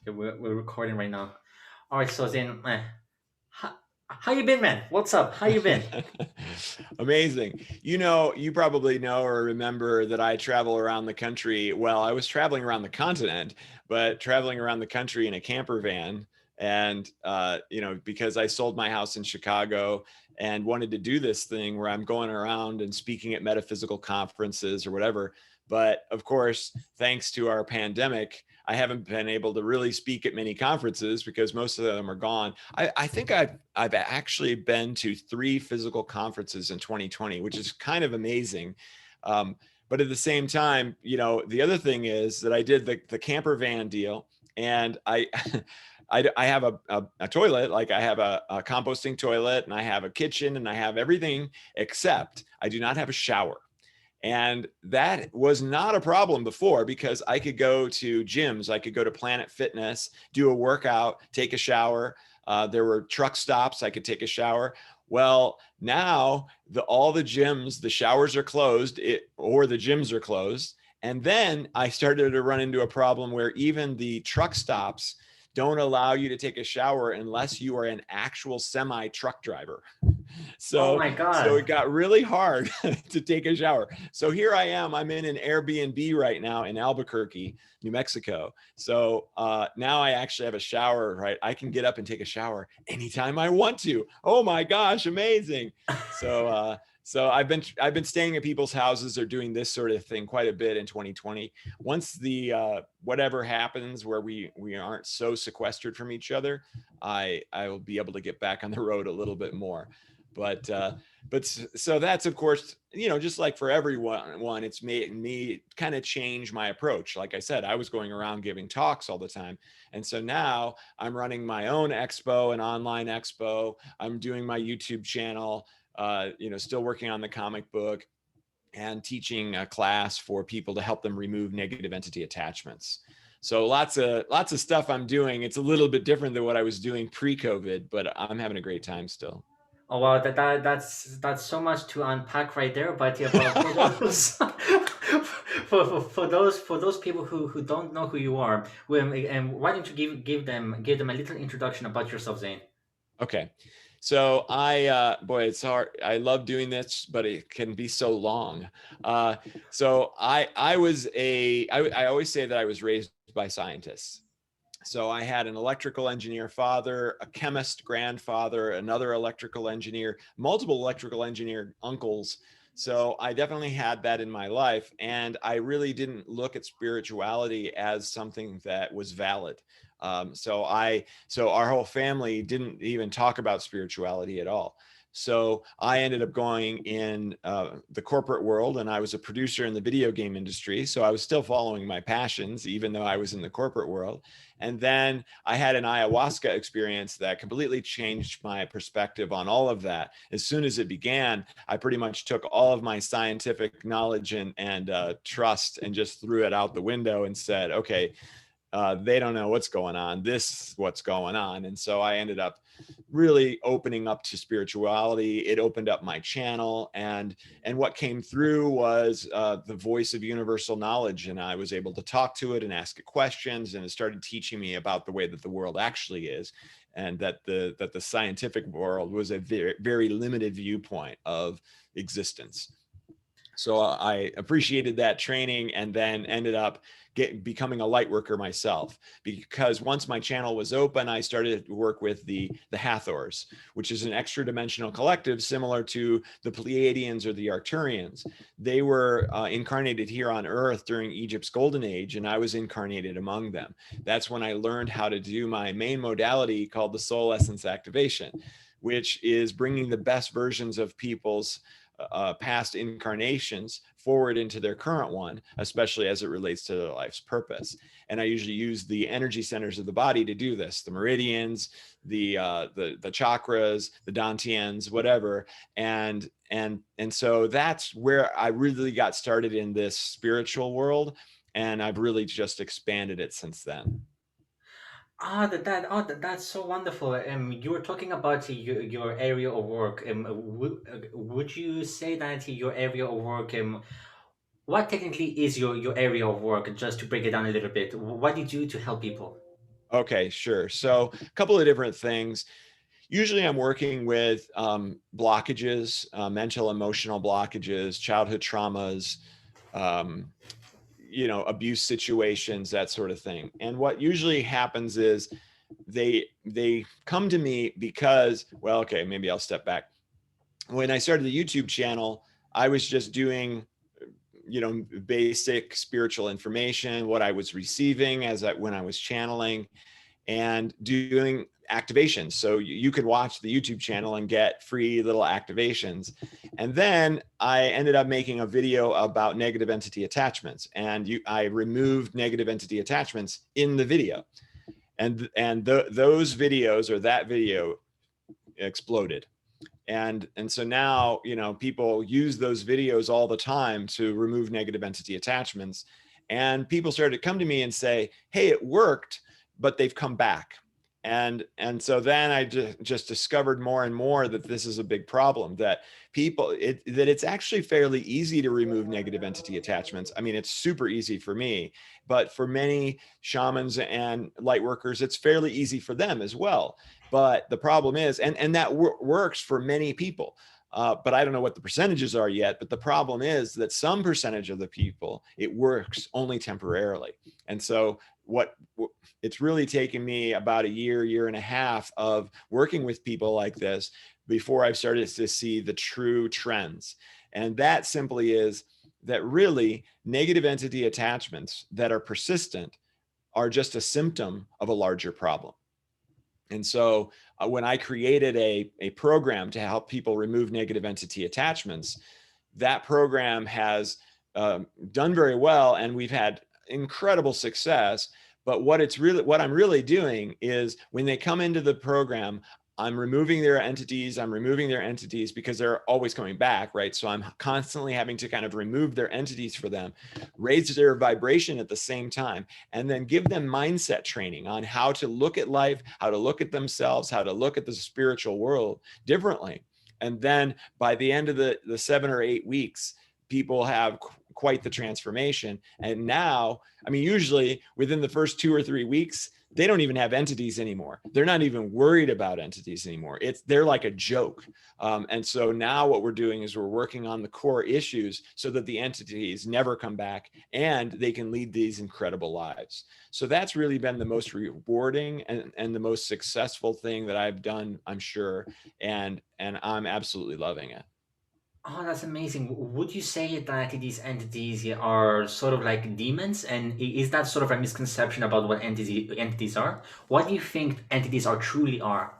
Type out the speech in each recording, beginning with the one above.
Okay, we're recording right now. All right, so then, how you been, man? What's up? How you been? Amazing. You probably know or remember that I travel around the country. Well, I was traveling around the continent, but traveling around the country in a camper van. And, because I sold my house in Chicago and wanted to do this thing where I'm going around and speaking at metaphysical conferences or whatever. But of course, thanks to our pandemic, I haven't been able to really speak at many conferences because most of them are gone. I think I've actually been to 3 physical conferences in 2020, which is kind of amazing. Um, but at the same time, the other thing is that I did the camper van deal, and I I have a toilet, like I have a composting toilet, and I have a kitchen, and I have everything except I do not have a shower. And that was not a problem before because I could go to gyms, I could go to Planet Fitness, do a workout, take a shower. There were truck stops, I could take a shower. Well, now all the gyms, the showers are closed, or the gyms are closed. And then I started to run into a problem where even the truck stops don't allow you to take a shower unless you are an actual semi truck driver. Oh So my so God. it got really hard to take a shower. So here I am. I'm in an Airbnb right now in Albuquerque, New Mexico. So now I actually have a shower. Right, I can get up and take a shower anytime I want to. Oh my gosh, amazing! So I've been staying at people's houses or doing this sort of thing quite a bit in 2020. Once the whatever happens where we aren't so sequestered from each other, I will be able to get back on the road a little bit more. But so that's, of course, just like for everyone, it's made me kind of change my approach. Like I said, I was going around giving talks all the time, and so now I'm running my own expo, an online expo. I'm doing my YouTube channel, still working on the comic book and teaching a class for people to help them remove negative entity attachments. So lots of stuff I'm doing. It's a little bit different than what I was doing pre-COVID, but I'm having a great time still. Oh wow, that's so much to unpack right there. But yeah, for those for those people who don't know who you are, and why don't you give them a little introduction about yourself, Zane? Okay. So boy, it's hard. I love doing this, but it can be so long. Uh, so I always say that I was raised by scientists. So I had an electrical engineer father, a chemist grandfather, another electrical engineer, multiple electrical engineer uncles. So I definitely had that in my life. And I really didn't look at spirituality as something that was valid. So our whole family didn't even talk about spirituality at all. So I ended up going in the corporate world, and I was a producer in the video game industry. So I was still following my passions, even though I was in the corporate world. And then I had an ayahuasca experience that completely changed my perspective on all of that. As soon as it began, I pretty much took all of my scientific knowledge and trust and just threw it out the window and said, okay, they don't know what's going on. This is what's going on. And so I ended up really opening up to spirituality. It opened up my channel, and what came through was the voice of universal knowledge, and I was able to talk to it and ask it questions, and it started teaching me about the way that the world actually is, and that the scientific world was a very, very limited viewpoint of existence. So I appreciated that training, and then ended up becoming a light worker myself, because once my channel was open, I started to work with the Hathors, which is an extra dimensional collective similar to the Pleiadians or the Arcturians. They were incarnated here on Earth during Egypt's golden age, and I was incarnated among them. That's when I learned how to do my main modality called the soul essence activation, which is bringing the best versions of people's past incarnations forward into their current one, especially as it relates to their life's purpose. And I usually use the energy centers of the body to do this: the meridians, the chakras, the dantians, whatever. And so that's where I really got started in this spiritual world, and I've really just expanded it since then. That's so wonderful. You were talking about your area of work. Would you say that your area of work, what technically is your area of work? Just to break it down a little bit, what do you do to help people? Okay, sure. So a couple of different things. Usually I'm working with blockages, mental, emotional blockages, childhood traumas, um, abuse situations, that sort of thing. And what usually happens is they come to me because, well, okay, maybe I'll step back. When I started the YouTube channel, I was just doing basic spiritual information, what I was receiving when I was channeling, and doing activations. So you could watch the YouTube channel and get free little activations. And then I ended up making a video about negative entity attachments, and I removed negative entity attachments in the video. Those videos, or that video, exploded. And so now, people use those videos all the time to remove negative entity attachments. And people started to come to me and say, hey, it worked, but they've come back. And so then I just discovered more and more that this is a big problem, that that it's actually fairly easy to remove negative entity attachments. I mean, it's super easy for me, but for many shamans and light workers, it's fairly easy for them as well. But the problem is, and that works for many people. But I don't know what the percentages are yet. But the problem is that some percentage of the people, it works only temporarily. And so what it's really taken me about a year and a half of working with people like this before I've started to see the true trends. And that simply is that really negative entity attachments that are persistent are just a symptom of a larger problem. And so when I created a program to help people remove negative entity attachments, that program has done very well, and we've had incredible success. But what I'm really doing is, when they come into the program, I'm removing their entities because they're always coming back, right? So I'm constantly having to kind of remove their entities for them, raise their vibration at the same time, and then give them mindset training on how to look at life, how to look at themselves, how to look at the spiritual world differently. And then by the end of the 7 or 8 weeks, people have quite the transformation. And now, I mean, usually within the first 2 or 3 weeks, they don't even have entities anymore. They're not even worried about entities anymore. They're like a joke. And so now what we're doing is we're working on the core issues so that the entities never come back and they can lead these incredible lives. So that's really been the most rewarding and the most successful thing that I've done, I'm sure. And I'm absolutely loving it. Oh, that's amazing. Would you say that these entities are sort of like demons? And is that sort of a misconception about what entities are? What do you think entities are truly are?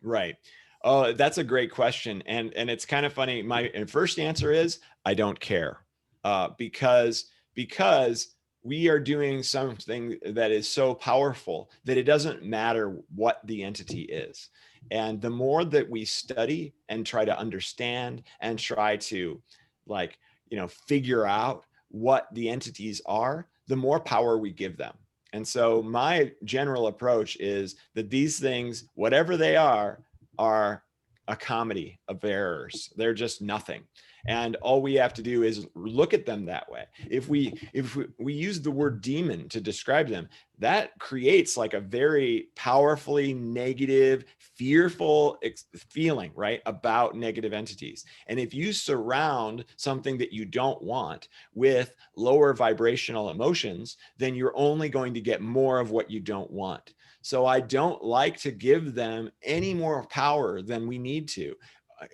Right. Oh, that's a great question. And it's kind of funny. My first answer is I don't care. Because we are doing something that is so powerful that it doesn't matter what the entity is. And the more that we study and try to understand and try to, like, figure out what the entities are, the more power we give them. And so my general approach is that these things, whatever they are a comedy of errors. They're just nothing. And all we have to do is look at them that way. If we use the word demon to describe them, that creates like a very powerfully negative, fearful feeling, right, about negative entities. And if you surround something that you don't want with lower vibrational emotions, then you're only going to get more of what you don't want. So I don't like to give them any more power than we need to.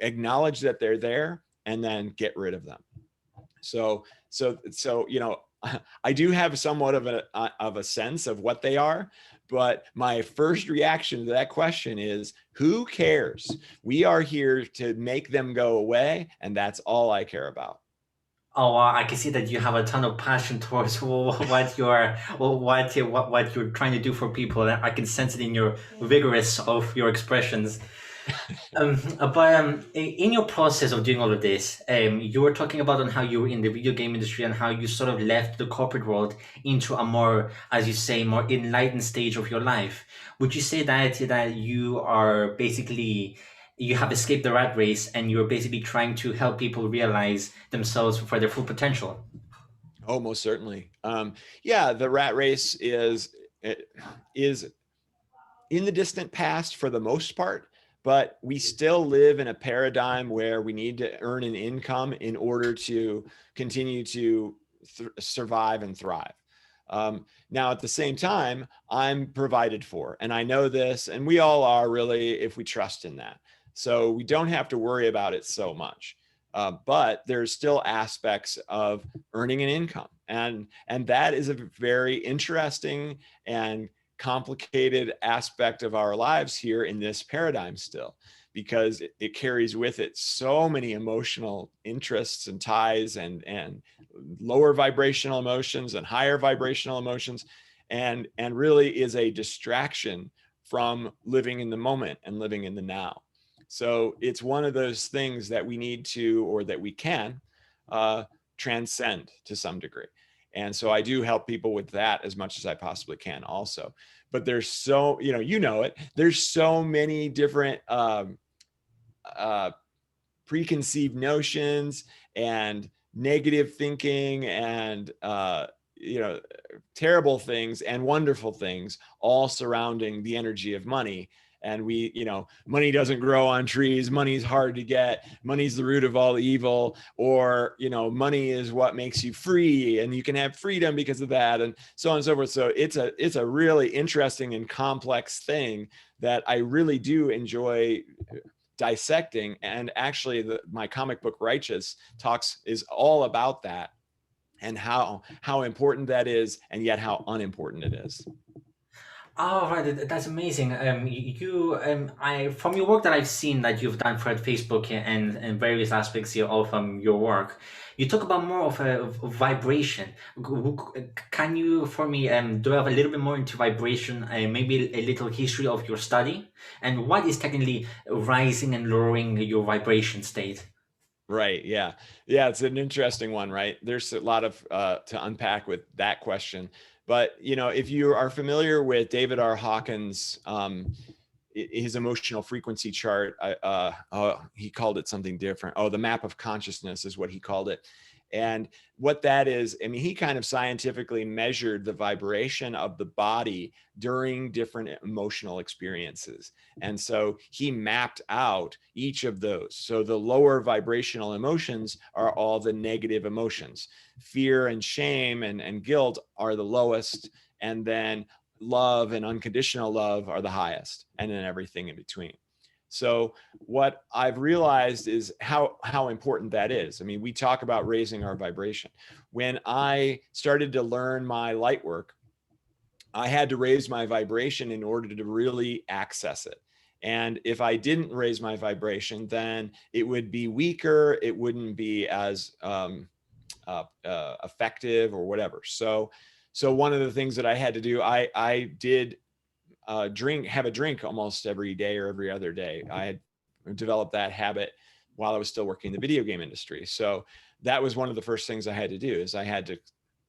Acknowledge that they're there and then get rid of them. So I do have somewhat of a sense of what they are, but my first reaction to that question is, who cares? We are here to make them go away, and that's all I care about. Oh, I can see that you have a ton of passion towards what you're what you're trying to do for people. I can sense it in your vigorous of your expressions. In your process of doing all of this, you were talking about on how you were in the video game industry and how you sort of left the corporate world into a more, as you say, more enlightened stage of your life. Would you say that you are basically you have escaped the rat race and you're basically trying to help people realize themselves for their full potential? Oh, most certainly. Yeah, the rat race is in the distant past for the most part, but we still live in a paradigm where we need to earn an income in order to continue to survive and thrive. Now, at the same time, I'm provided for, and I know this, and we all are really, if we trust in that. So we don't have to worry about it so much. But there's still aspects of earning an income, and that is a very interesting and complicated aspect of our lives here in this paradigm still, because it carries with it so many emotional interests and ties, and lower vibrational emotions and higher vibrational emotions, and really is a distraction from living in the moment and living in the now. So it's one of those things that we need to, or that we can transcend to some degree. And so I do help people with that as much as I possibly can also. But there's so, you know it, there's so many different preconceived notions and negative thinking and, terrible things and wonderful things all surrounding the energy of money. And money doesn't grow on trees. Money's hard to get. Money's the root of all evil. Or, money is what makes you free, and you can have freedom because of that, and so on and so forth. So it's a really interesting and complex thing that I really do enjoy dissecting. And actually, my comic book Righteous is all about that, and how important that is, and yet how unimportant it is. Oh, right, that's amazing. You, I from your work that I've seen that you've done for Facebook and various aspects here of your work, you talk about more of a of vibration. Can you, for me, delve a little bit more into vibration? Maybe a little history of your study and what is technically rising and lowering your vibration state. Right. Yeah. Yeah. It's an interesting one, right? There's a lot of to unpack with that question. But, if you are familiar with David R. Hawkins, his emotional frequency chart, he called it something different. Oh, the map of consciousness is what he called it. And what that is, I mean, he kind of scientifically measured the vibration of the body during different emotional experiences. And so he mapped out each of those. So the lower vibrational emotions are all the negative emotions. Fear and shame and guilt are the lowest. And then love and unconditional love are the highest, and then everything in between. So what I've realized is how important that is. I mean, we talk about raising our vibration. When I started to learn my light work, I had to raise my vibration in order to really access it. And if I didn't raise my vibration, then it would be weaker. It wouldn't be as effective or whatever. So one of the things that I had to do, I did have a drink almost every day or every other day. I had developed that habit while I was still working in the video game industry. So that was one of the first things I had to do, is I had to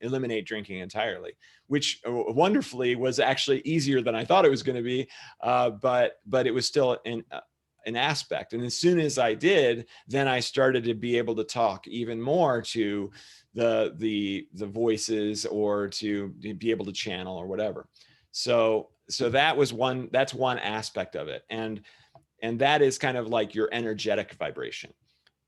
eliminate drinking entirely, which wonderfully was actually easier than I thought it was going to be. But it was still an aspect. And as soon as I did, then I started to be able to talk even more to the voices, or to be able to channel or whatever. So that's one aspect of it. And that is kind of like your energetic vibration.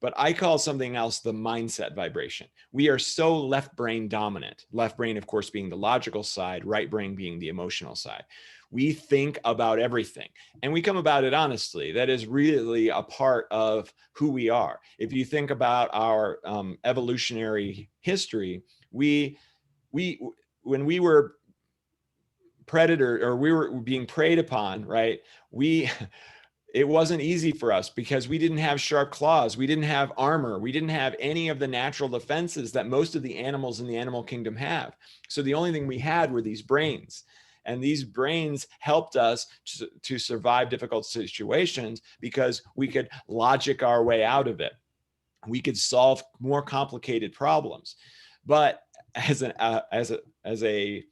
But I call something else the mindset vibration. We are so left brain dominant, left brain, of course, being the logical side, right brain being the emotional side. We think about everything, and we come about it honestly. That is really a part of who we are. If you think about our evolutionary history, when we were predator, or we were being preyed upon, right? It wasn't easy for us because we didn't have sharp claws. We didn't have armor. We didn't have any of the natural defenses that most of the animals in the animal kingdom have. So the only thing we had were these brains. And these brains helped us to survive difficult situations because we could logic our way out of it. We could solve more complicated problems. But as a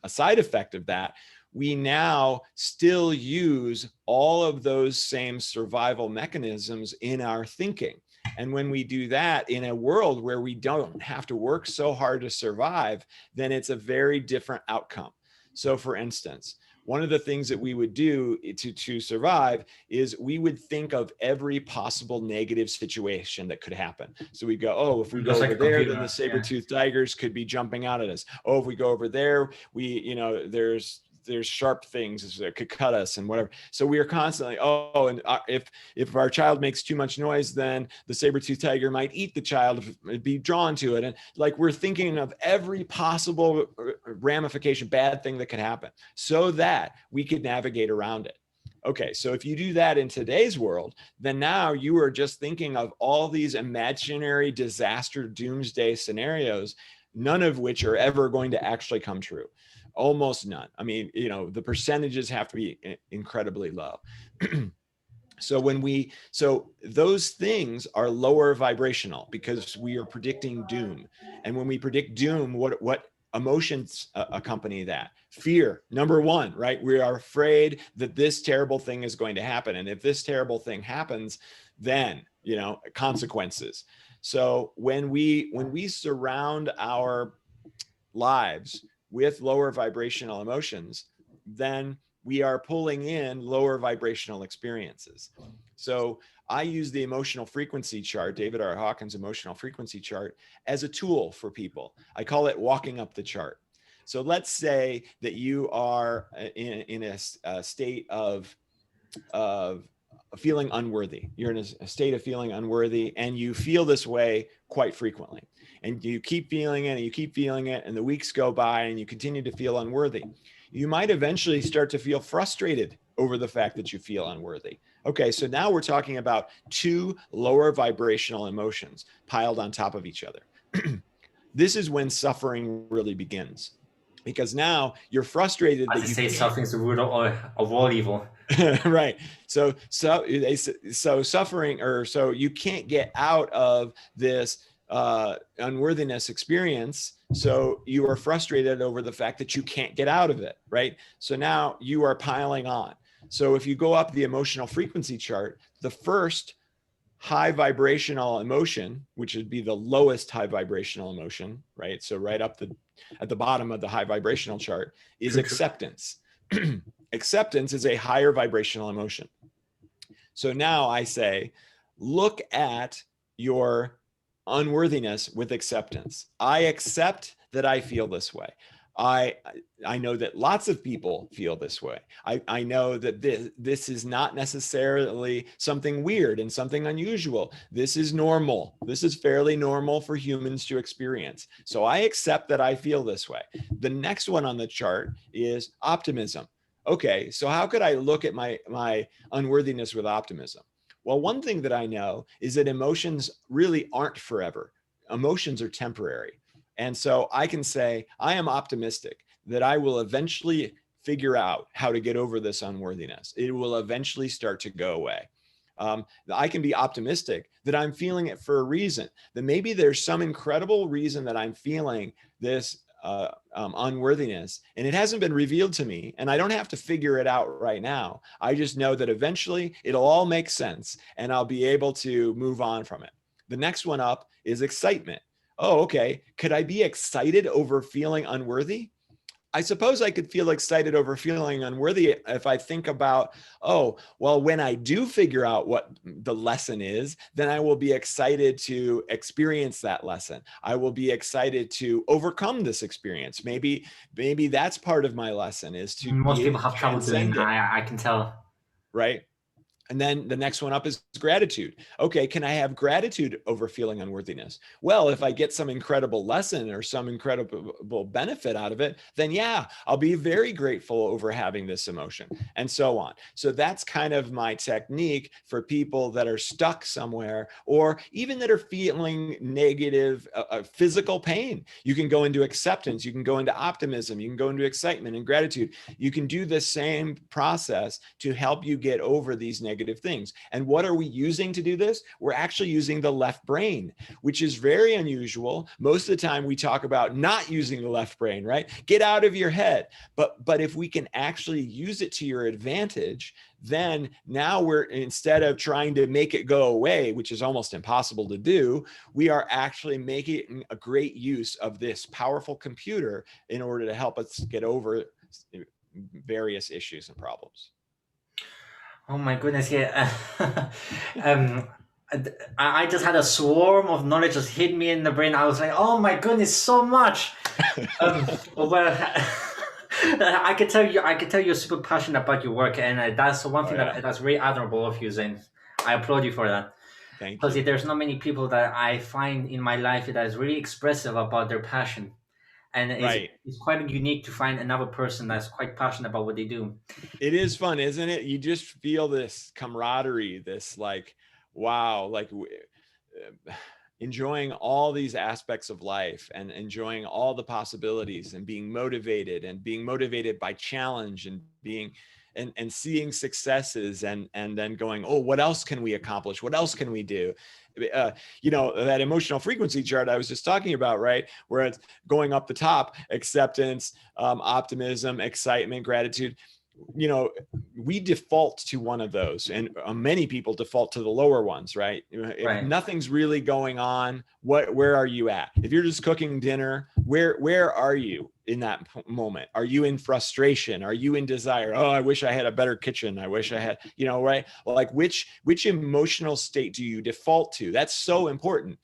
side effect of that, we now still use all of those same survival mechanisms in our thinking. And when we do that in a world where we don't have to work so hard to survive, then it's a very different outcome. So for instance, one of the things that we would do to survive is we would think of every possible negative situation that could happen. So we go, oh, if we go Just like over a there, then computer. the saber-toothed tigers could be jumping out at us. Oh, if we go over there, there's sharp things that could cut us and whatever. So we are constantly, if our child makes too much noise, then the saber-toothed tiger might eat the child, be drawn to it. And like, we're thinking of every possible ramification, bad thing that could happen, so that we could navigate around it. Okay, so if you do that in today's world, then now you are just thinking of all these imaginary disaster doomsday scenarios, none of which are ever going to actually come true. Almost none. I mean, the percentages have to be incredibly low. So those things are lower vibrational because we are predicting doom. And when we predict doom, what emotions accompany that? Fear, number one, right? We are afraid that this terrible thing is going to happen. And if this terrible thing happens, then, consequences. So when we surround our lives with lower vibrational emotions, then we are pulling in lower vibrational experiences. So I use the emotional frequency chart, David R. Hawkins' emotional frequency chart, as a tool for people. I call it walking up the chart. So let's say that you are in a state of feeling unworthy. You're in a state of feeling unworthy, and you feel this way quite frequently. And you keep feeling it, and you keep feeling it, and the weeks go by, and you continue to feel unworthy. You might eventually start to feel frustrated over the fact that you feel unworthy. Okay, so now we're talking about two lower vibrational emotions piled on top of each other. This is when suffering really begins, because now you're frustrated As that they you say, can't. suffering's the root of all evil. Right. So suffering, or so you can't get out of this unworthiness experience. So you are frustrated over the fact that you can't get out of it. Right. So now you are piling on. So if you go up the emotional frequency chart, the first high vibrational emotion, which would be the lowest high vibrational emotion, right? So right up at the bottom of the high vibrational chart is True, true. acceptance. Acceptance is a higher vibrational emotion. So now I say, look at your unworthiness with acceptance. I accept that I feel this way. I know that lots of people feel this way. I know that this is not necessarily something weird and something unusual. This is normal. This is fairly normal for humans to experience. So I accept that I feel this way. The next one on the chart is optimism. Okay, so how could I look at my unworthiness with optimism? Well, one thing that I know is that emotions really aren't forever. Emotions are temporary. And so I can say, I am optimistic that I will eventually figure out how to get over this unworthiness. It will eventually start to go away. I can be optimistic that I'm feeling it for a reason, that maybe there's some incredible reason that I'm feeling this unworthiness, and it hasn't been revealed to me, and I don't have to figure it out right now. I just know that eventually it'll all make sense, and I'll be able to move on from it. The next one up is excitement. Oh, okay. Could I be excited over feeling unworthy? I suppose I could feel excited over feeling unworthy if I think about, oh, well, when I do figure out what the lesson is, then I will be excited to experience that lesson. I will be excited to overcome this experience. Maybe that's part of my lesson, is to Most be able people to have trouble doing transcend that. it, I can tell. right? And then the next one up is gratitude. Okay, can I have gratitude over feeling unworthiness? Well, if I get some incredible lesson or some incredible benefit out of it, then yeah, I'll be very grateful over having this emotion, and so on. So that's kind of my technique for people that are stuck somewhere, or even that are feeling negative physical pain. You can go into acceptance, you can go into optimism, you can go into excitement and gratitude. You can do the same process to help you get over these negative things. And what are we using to do this? We're actually using the left brain, which is very unusual. Most of the time we talk about not using the left brain, right? Get out of your head. But if we can actually use it to your advantage, then now we're, instead of trying to make it go away, which is almost impossible to do, we are actually making a great use of this powerful computer in order to help us get over various issues and problems. Oh my goodness, yeah. um, I just had a swarm of knowledge just hit me in the brain. I was like, oh my goodness, so much. Well, I can tell you're super passionate about your work, and that's one Oh thing yeah, that's very admirable of you, Zane. I applaud you for that. thank Because you. there's not many people that I find in my life that is really expressive about their passion, and Right. it's quite unique to find another person that's quite passionate about what they do. It is fun, isn't it? You just feel this camaraderie, this like, wow, like enjoying all these aspects of life and enjoying all the possibilities and being motivated by challenge and being and seeing successes and then going, oh, what else can we accomplish? What else can we do? You know, that emotional frequency chart I was just talking about, right? Where it's going up the top, acceptance, optimism, excitement, gratitude. You know, we default to one of those, and many people default to the lower ones, right? If Right. nothing's really going on, where are you at? If you're just cooking dinner, where are you in that moment? Are you in frustration? Are you in desire? Oh, I wish I had a better kitchen. I wish I had, you know, right? Well, like which emotional state do you default to? That's so important.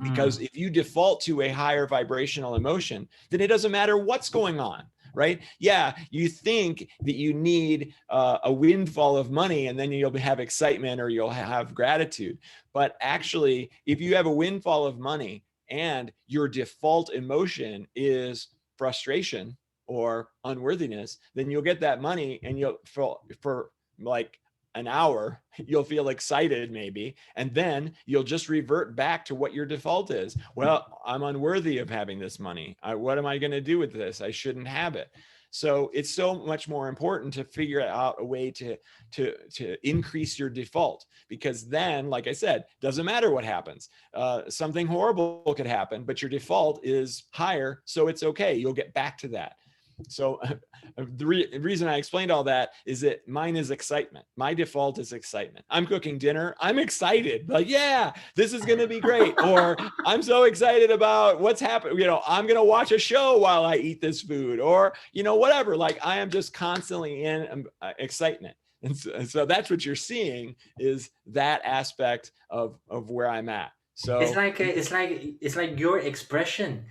Because if you default to a higher vibrational emotion, then it doesn't matter what's going on, right? Yeah, you think that you need a windfall of money and then you'll have excitement or you'll have gratitude. But actually, if you have a windfall of money and your default emotion is frustration or unworthiness, then you'll get that money and you'll for like an hour, you'll feel excited maybe, and then you'll just revert back to what your default is. Well, I'm unworthy of having this money. What am I going to do with this? I shouldn't have it. So it's so much more important to figure out a way to increase your default, because then, like I said, doesn't matter what happens. Something horrible could happen, but your default is higher, so it's okay. You'll get back to that. So the reason I explained all that is that mine is excitement. My default is excitement. I'm cooking dinner. I'm excited. Like, yeah, this is going to be great. Or I'm so excited about what's happening. You know, I'm going to watch a show while I eat this food, or, you know, whatever. Like I am just constantly in excitement. And so that's what you're seeing, is that aspect of where I'm at. It's So like it's like your expression.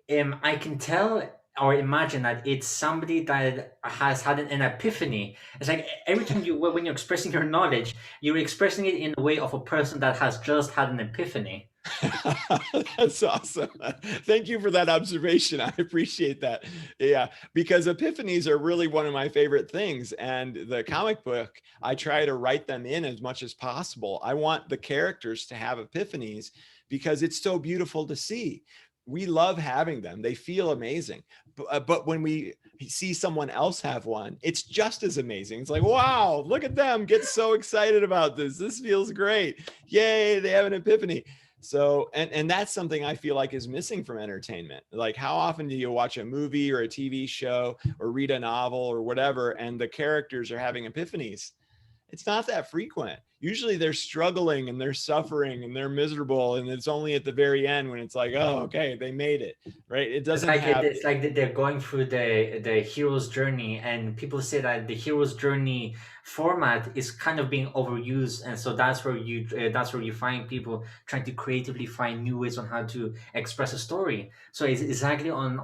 I can tell or imagine that it's somebody that has had an epiphany. It's like every time when you're expressing your knowledge, you're expressing it in the way of a person that has just had an epiphany. that's awesome. Thank you for that observation. I appreciate that. Yeah, because epiphanies are really one of my favorite things. And the comic book, I try to write them in as much as possible. I want the characters to have epiphanies because it's so beautiful to see. We love having them. They feel amazing. But when we see someone else have one, it's just as amazing. It's like, wow, look at them get so excited about this. This feels great. Yay, they have an epiphany. So, and that's something I feel like is missing from entertainment. Like, how often do you watch a movie or a TV show or read a novel or whatever, and the characters are having epiphanies? It's not that frequent. Usually they're struggling and they're suffering and they're miserable. And it's only at the very end when it's like, oh, okay, they made it, right? It doesn't have. It's like they're going through the hero's journey, and people say that the hero's journey format is kind of being overused, and so that's where you find people trying to creatively find new ways on how to express a story. So it's exactly on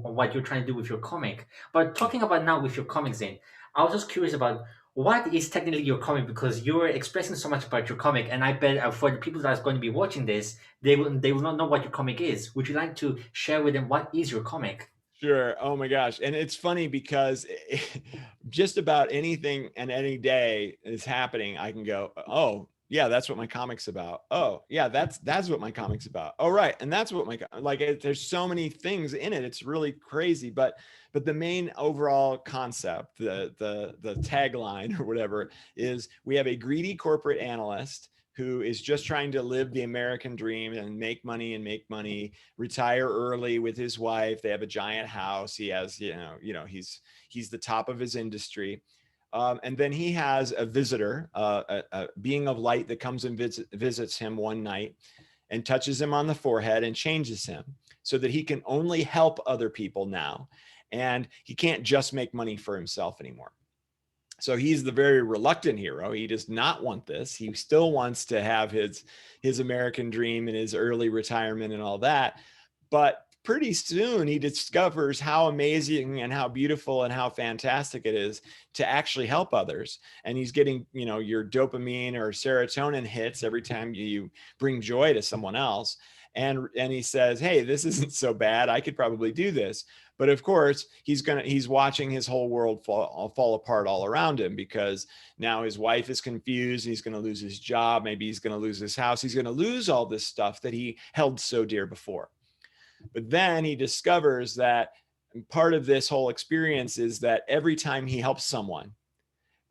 what you're trying to do with your comic. But talking about now with your comics, then I was just curious about what is technically your comic, because you're expressing so much about your comic, and I bet for the people that's going to be watching this, they will not know what your comic is. Would you like to share with them what is your comic? Sure. Oh my gosh. And it's funny because just about anything and any day is happening, I can go, oh, yeah, that's what my comic's about. Oh, yeah, that's what my comic's about. Oh, right. And that's what there's so many things in it. It's really crazy. But the main overall concept, the tagline or whatever, is we have a greedy corporate analyst who is just trying to live the American dream and make money, retire early with his wife. They have a giant house. He has, he's the top of his industry. And then he has a visitor, a being of light that comes and visits him one night and touches him on the forehead and changes him so that he can only help other people now. and he can't just make money for himself anymore. So he's the very reluctant hero. He does not want this. He still wants to have his American dream and his early retirement and all that. But pretty soon he discovers how amazing and how beautiful and how fantastic it is to actually help others. And he's getting, your dopamine or serotonin hits every time you bring joy to someone else. And he says, hey, this isn't so bad. I could probably do this. But of course, he's watching his whole world fall apart all around him, because now his wife is confused. He's going to lose his job. Maybe he's going to lose his house. He's going to lose all this stuff that he held so dear before. But then he discovers that part of this whole experience is that every time he helps someone,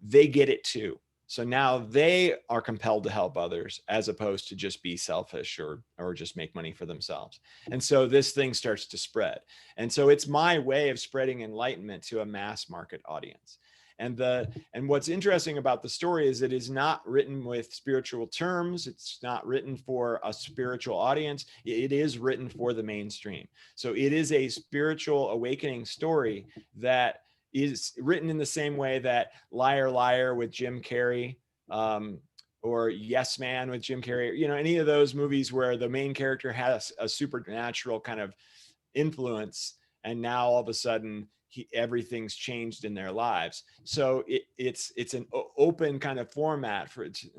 they get it too. So now they are compelled to help others, as opposed to just be selfish or just make money for themselves. And so this thing starts to spread. And so it's my way of spreading enlightenment to a mass market audience. And what's interesting about the story is it is not written with spiritual terms. It's not written for a spiritual audience. It is written for the mainstream. So it is a spiritual awakening story that is written in the same way that Liar Liar with Jim Carrey, or Yes Man with Jim Carrey, any of those movies where the main character has a supernatural kind of influence, and now all of a sudden everything's changed in their lives. So it's an open kind of format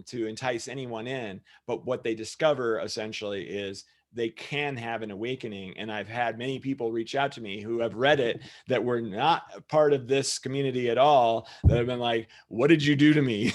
to entice anyone in. But what they discover essentially is they can have an awakening. And I've had many people reach out to me who have read it that were not part of this community at all, that have been like, what did you do to me?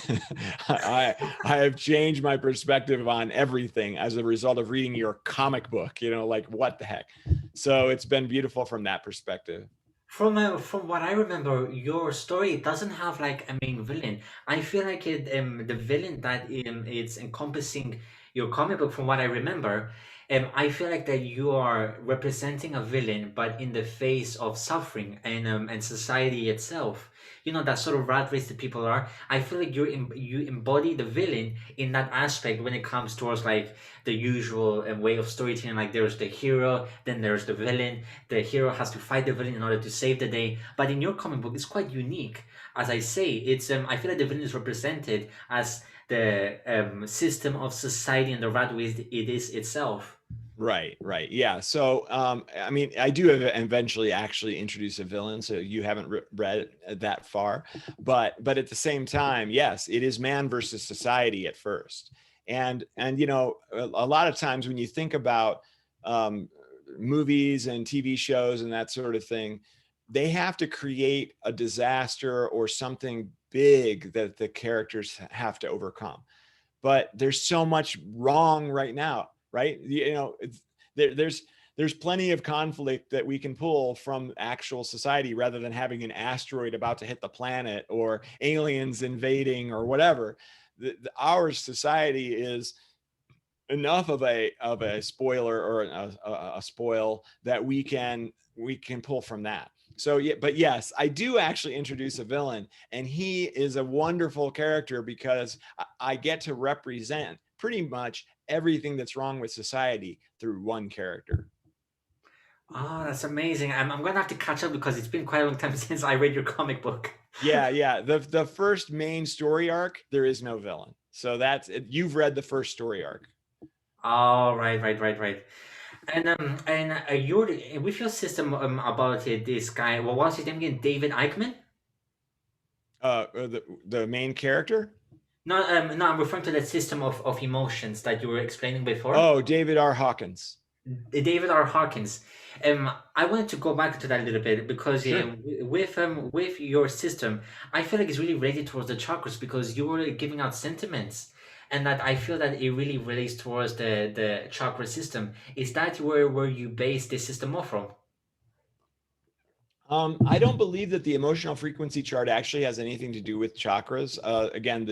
I have changed my perspective on everything as a result of reading your comic book, like what the heck? So it's been beautiful from that perspective. From what I remember, your story doesn't have like a main villain. I feel like the villain that it's encompassing your comic book, from what I remember, I feel like that you are representing a villain, but in the face of suffering and society itself. That sort of rat race that people are. I feel like you embody the villain in that aspect when it comes towards like the usual way of storytelling. Like there's the hero, then there's the villain. The hero has to fight the villain in order to save the day. But in your comic book, it's quite unique. As I say, it's I feel like the villain is represented as the system of society and the rat race it is itself. Right. Yeah. So, I mean, I do eventually actually introduce a villain, so you haven't read that far, but at the same time, yes, it is man versus society at first. And a lot of times when you think about movies and TV shows and that sort of thing, they have to create a disaster or something big that the characters have to overcome. But there's so much wrong right now, right? There's plenty of conflict that we can pull from actual society, rather than having an asteroid about to hit the planet or aliens invading or whatever. Our society is enough of a spoiler or a spoil that we can pull from that. So yeah, but yes, I do actually introduce a villain, and he is a wonderful character because I get to represent pretty much everything that's wrong with society through one character. Oh, that's amazing. I'm gonna have to catch up because it's been quite a long time since I read your comic book. Yeah. The first main story arc, there is no villain. So that's it. You've read the first story arc. Oh, right. And you're with your system about this guy. What was his name again? David Eichmann? The main character. No, no, I'm referring to that system of emotions that you were explaining before. Oh, David R. Hawkins. David R. Hawkins. I wanted to go back to that a little bit because Sure. with your system, I feel like it's really related towards the chakras because you were giving out sentiments, and that I feel that it really relates towards the chakra system. Is that where you base this system off from? I don't believe that the emotional frequency chart actually has anything to do with chakras. Again,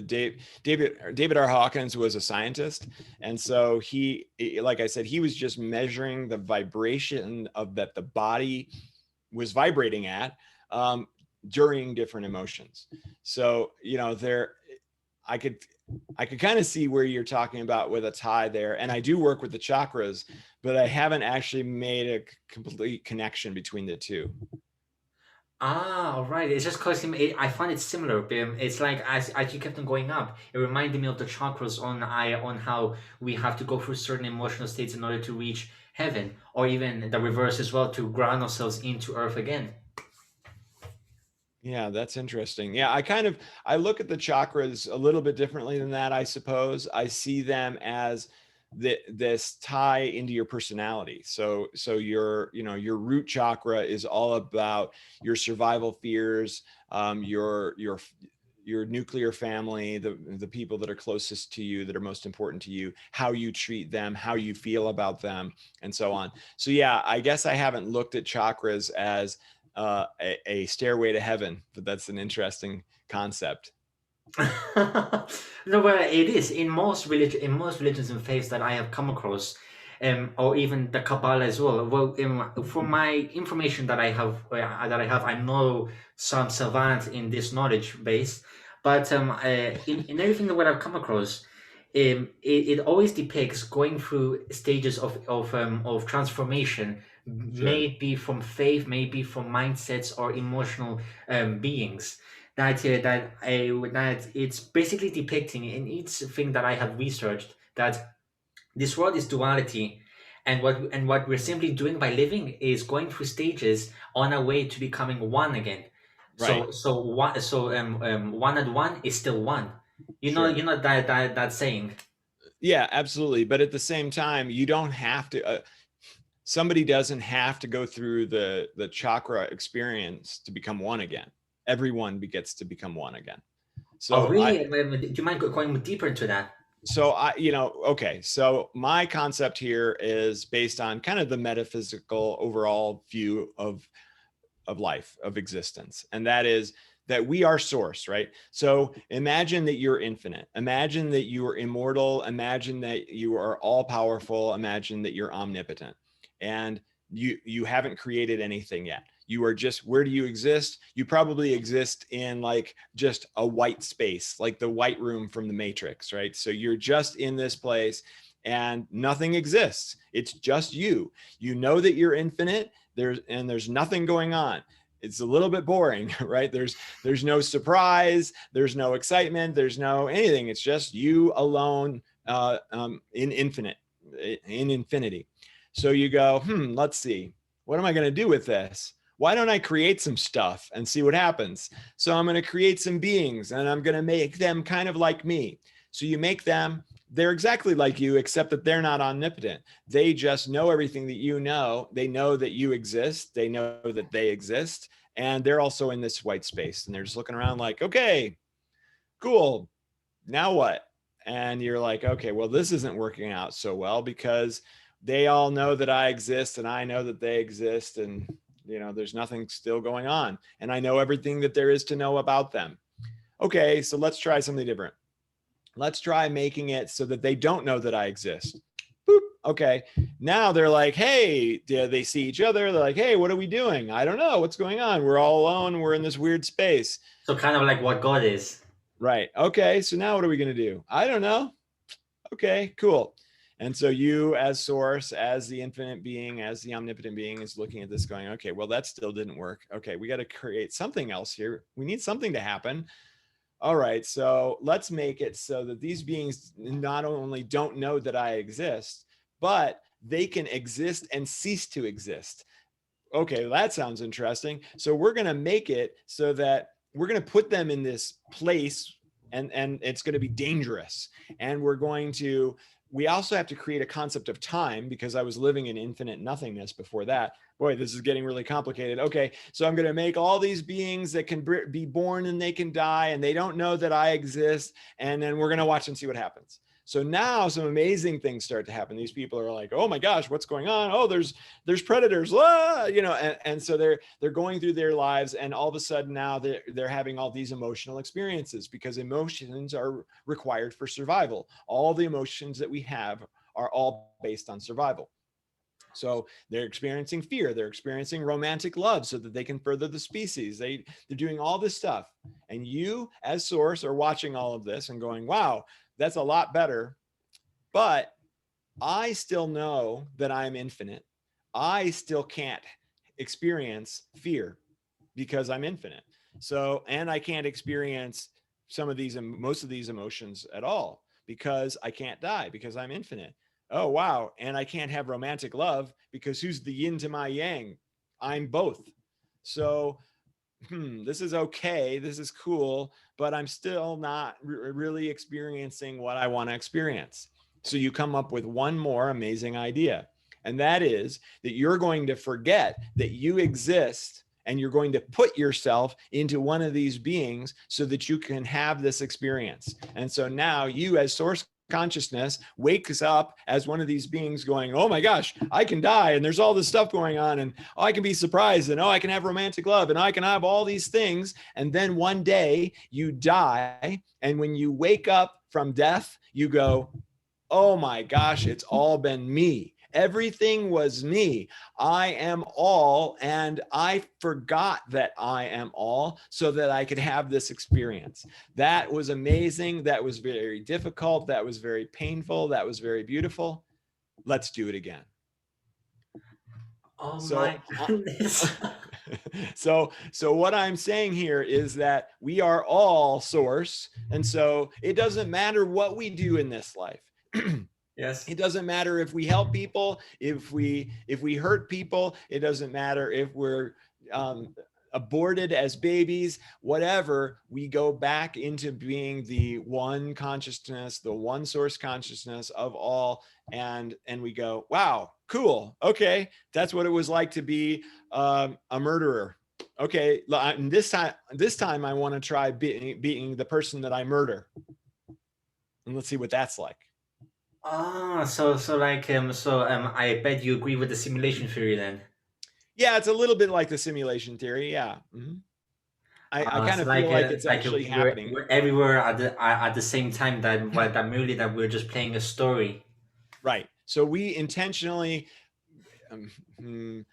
David R. Hawkins was a scientist, and so he, like I said, he was just measuring the vibration of that the body was vibrating at during different emotions. So I could kind of see where you're talking about with a tie there, and I do work with the chakras, but I haven't actually made a complete connection between the two. Ah, all right. It's just because I find it similar. It's like as you kept on going up, it reminded me of the chakras on how we have to go through certain emotional states in order to reach heaven, or even the reverse as well, to ground ourselves into earth again. Yeah, that's interesting. Yeah, I look at the chakras a little bit differently than that, I suppose. I see them as this tie into your personality. So your root chakra is all about your survival fears, your nuclear family, the people that are closest to you, that are most important to you, how you treat them, how you feel about them, and so on. So yeah, I guess I haven't looked at chakras as a stairway to heaven, but that's an interesting concept. No, but it is in most religions and faiths that I have come across, or even the Kabbalah as well. Well, from my information I'm no some savant in this knowledge base, but in everything that what I've come across, it always depicts going through stages of transformation, Sure. maybe from faith, maybe from mindsets or emotional beings that it's basically depicting in each thing that I have researched that this world is duality, and what we're simply doing by living is going through stages on our way to becoming one again. Right. One and one is still one. Sure. That saying. Yeah, absolutely. But at the same time, you don't have to. Somebody doesn't have to go through the chakra experience to become one again. Everyone gets to become one again. Oh, So I really? Do you mind going deeper into that? so I okay, so my concept here is based on kind of the metaphysical overall view of life, of existence. And that is that we are source, right? So imagine that you're infinite. Imagine that you are immortal. Imagine that you are all powerful. Imagine that you're omnipotent. And you haven't created anything yet. You are just, where do you exist? You probably exist in like just a white space, like the white room from the Matrix, right? So you're just in this place and nothing exists. It's just you. You know that you're infinite, there's nothing going on. It's a little bit boring, right? There's no surprise, there's no excitement, there's no anything. It's just you alone, in infinity. So you go, let's see, what am I going to do with this? Why don't I create some stuff and see what happens? So I'm going to create some beings and I'm going to make them kind of like me. So you make them, they're exactly like you, except that they're not omnipotent. They just know everything that you know. They know that you exist. They know that they exist. And they're also in this white space. And they're just looking around like, okay, cool. Now what? And you're like, okay, well, this isn't working out so well because they all know that I exist and I know that they exist. And, there's nothing still going on. And I know everything that there is to know about them. Okay, so let's try something different. Let's try making it so that they don't know that I exist. Boop. Okay. Now they're like, hey, they see each other. They're like, hey, what are we doing? I don't know. What's going on? We're all alone. We're in this weird space. So kind of like what God is. Right. Okay. So now what are we going to do? I don't know. Okay, cool. And so you, as source, as the infinite being, as the omnipotent being, is looking at this going, okay, well, that still didn't work. Okay, we got to create something else here. We need something to happen. All right, so let's make it so that these beings not only don't know that I exist, but they can exist and cease to exist. Okay, that sounds interesting. So we're going to make it so that we're going to put them in this place, and it's going to be dangerous. And we also have to create a concept of time, because I was living in infinite nothingness before that. Boy, this is getting really complicated. Okay, so I'm going to make all these beings that can be born and they can die and they don't know that I exist. And then we're going to watch and see what happens. So now some amazing things start to happen. These people are like, oh my gosh, what's going on? Oh, there's predators, and so they're going through their lives, and all of a sudden now they're having all these emotional experiences, because emotions are required for survival. All the emotions that we have are all based on survival. So they're experiencing fear, they're experiencing romantic love so that they can further the species. They're doing all this stuff. And you, as source, are watching all of this and going, wow, that's a lot better. But I still know that I'm infinite. I still can't experience fear. because I'm infinite. So, and I can't experience some of these, most of these emotions at all because I can't die because I'm infinite. Oh, wow. And I can't have romantic love because who's the yin to my yang? I'm both. So, this is okay. This is cool, but I'm still not really experiencing what I want to experience. So you come up with one more amazing idea. And that is that you're going to forget that you exist and you're going to put yourself into one of these beings so that you can have this experience. And so now you, as source consciousness, wakes up as one of these beings going, oh my gosh, I can die. And there's all this stuff going on. And oh, I can be surprised. And oh, I can have romantic love. And I can have all these things. And then one day you die. And when you wake up from death, you go, oh my gosh, it's all been me. Everything was me. I am all, and I forgot that I am all so that I could have this experience. That was amazing. That was very difficult. That was very painful. That was very beautiful. Let's do it again. Oh So, my goodness. so what I'm saying here is that we are all source. And so it doesn't matter what we do in this life. Yes. It doesn't matter if we help people, if we hurt people. It doesn't matter if we're aborted as babies, whatever. We go back into being the one consciousness, the one source consciousness of all, and we go, wow, cool, okay, that's what it was like to be a murderer. Okay, and this time I want to try being the person that I murder, and let's see what that's like. I bet you agree with the simulation theory then. Yeah, it's a little bit like the simulation theory. Yeah. Mm-hmm. I kind of feel like it's actually happening. We're everywhere at the same time, that merely that we're just playing a story. Right. So we intentionally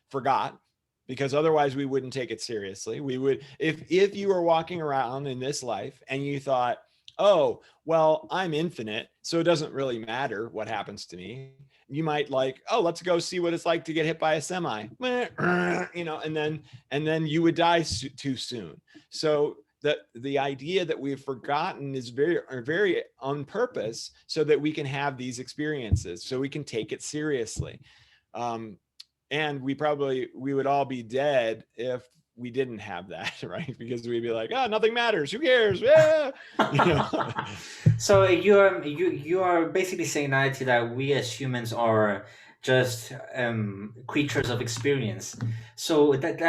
forgot, because otherwise we wouldn't take it seriously. We would, if you were walking around in this life and you thought, oh, well, I'm infinite, so it doesn't really matter what happens to me. You might like, oh, let's go see what it's like to get hit by a semi, and then you would die too soon. So the idea that we've forgotten is very on purpose, so that we can have these experiences, so we can take it seriously. And we would all be dead if we didn't have that, right? Because we'd be like, oh, nothing matters. Who cares? Yeah. So you are basically saying, Nati, that we as humans are just creatures of experience. So that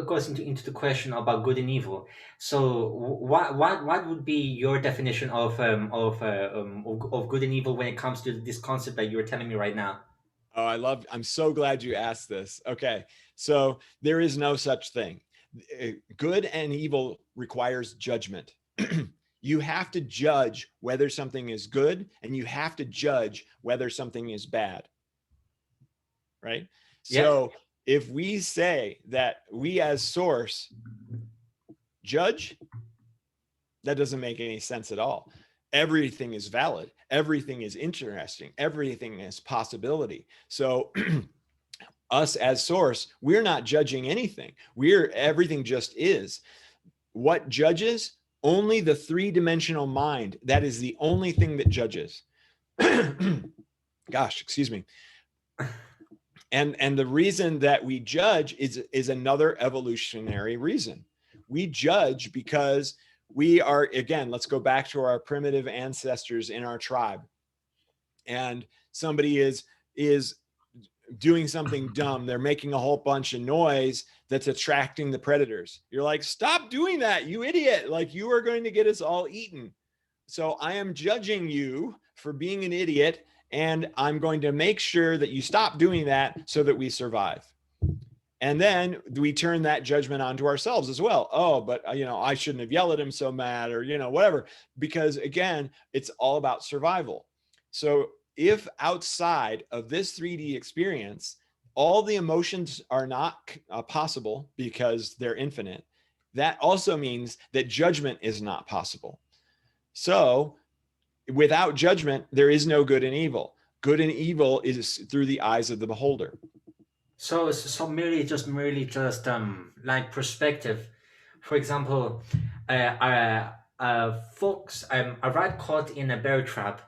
goes into the question about good and evil. So what would be your definition of good and evil when it comes to this concept that you're telling me right now? Oh, I'm so glad you asked this. Okay. So there is no such thing. Good and evil requires judgment. You have to judge whether something is good, and you have to judge whether something is bad. Right? Yeah. So if we say that we as source judge, that doesn't make any sense at all. Everything is valid. Everything is interesting. Everything is possibility. So us as source, we're not judging anything. Everything just is. What judges? Only the three-dimensional mind. That is the only thing that judges. Gosh, excuse me. And the reason that we judge is another evolutionary reason. We judge because we are, again, let's go back to our primitive ancestors in our tribe. And somebody is doing something dumb. They're making a whole bunch of noise that's attracting the predators. You're like, stop doing that, you idiot. Like, you are going to get us all eaten. So I am judging you for being an idiot, and I'm going to make sure that you stop doing that so that we survive. And then we turn that judgment onto ourselves as well. Oh, but I shouldn't have yelled at him so mad, or whatever, because again, it's all about survival. So if outside of this 3D experience, all the emotions are not possible because they're infinite, that also means that judgment is not possible. So without judgment, there is no good and evil. Good and evil is through the eyes of the beholder. So merely just like perspective. For example, fox a rat caught in a bear trap,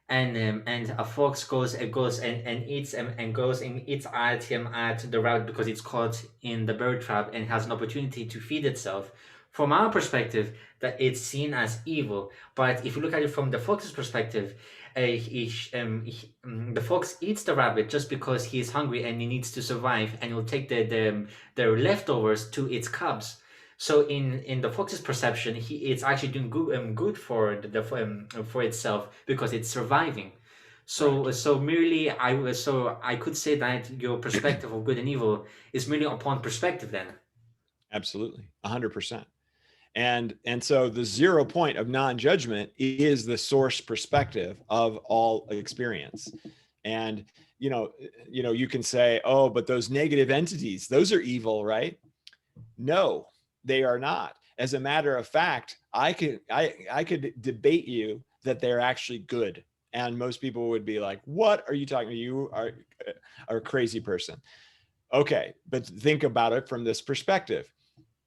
and a fox goes and eats and goes and eats at the rat because it's caught in the bear trap and has an opportunity to feed itself. From our perspective, that it's seen as evil, but if you look at it from the fox's perspective, the fox eats the rabbit just because he is hungry and he needs to survive, and he'll take the leftovers to its cubs. So in the fox's perception, it's actually doing good for for itself because it's surviving. Right. So I could say that your perspective of good and evil is merely upon perspective then. Absolutely. 100%. And so the 0 point of non-judgment is the source perspective of all experience. And you can say, oh, but those negative entities, those are evil, right? No, they are not. As a matter of fact, I could debate you that they're actually good. And most people would be like, what are you talking about? You are a crazy person. Okay, but think about it from this perspective.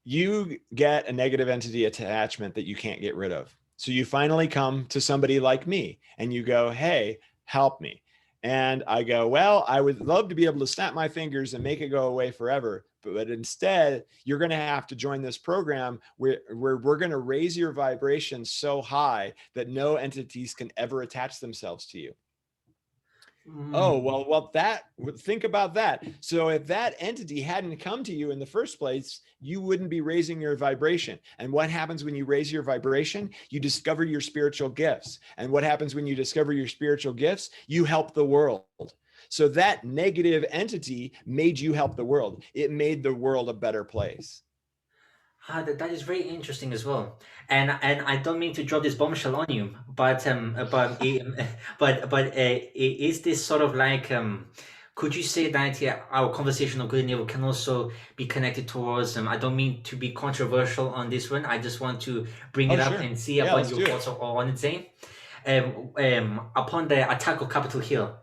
You get a negative entity attachment that you can't get rid of. So you finally come to somebody like me and you go, hey, help me. And I go, well, I would love to be able to snap my fingers and make it go away forever. But instead, you're going to have to join this program where we're going to raise your vibration so high that no entities can ever attach themselves to you. Oh, Mm. well, that think about that. So if that entity hadn't come to you in the first place, you wouldn't be raising your vibration. And what happens when you raise your vibration? You discover your spiritual gifts. And what happens when you discover your spiritual gifts? You help the world. So that negative entity made you help the world. It made the world a better place. That is very interesting as well, and I don't mean to drop this bombshell on you, is this sort of like could you say that, yeah, our conversation of good and evil can also be connected towards I don't mean to be controversial on this one. I just want to bring Oh, it up sure. and see Yeah, upon let's your do it. thoughts on it, Zane. Upon the attack of Capitol Hill,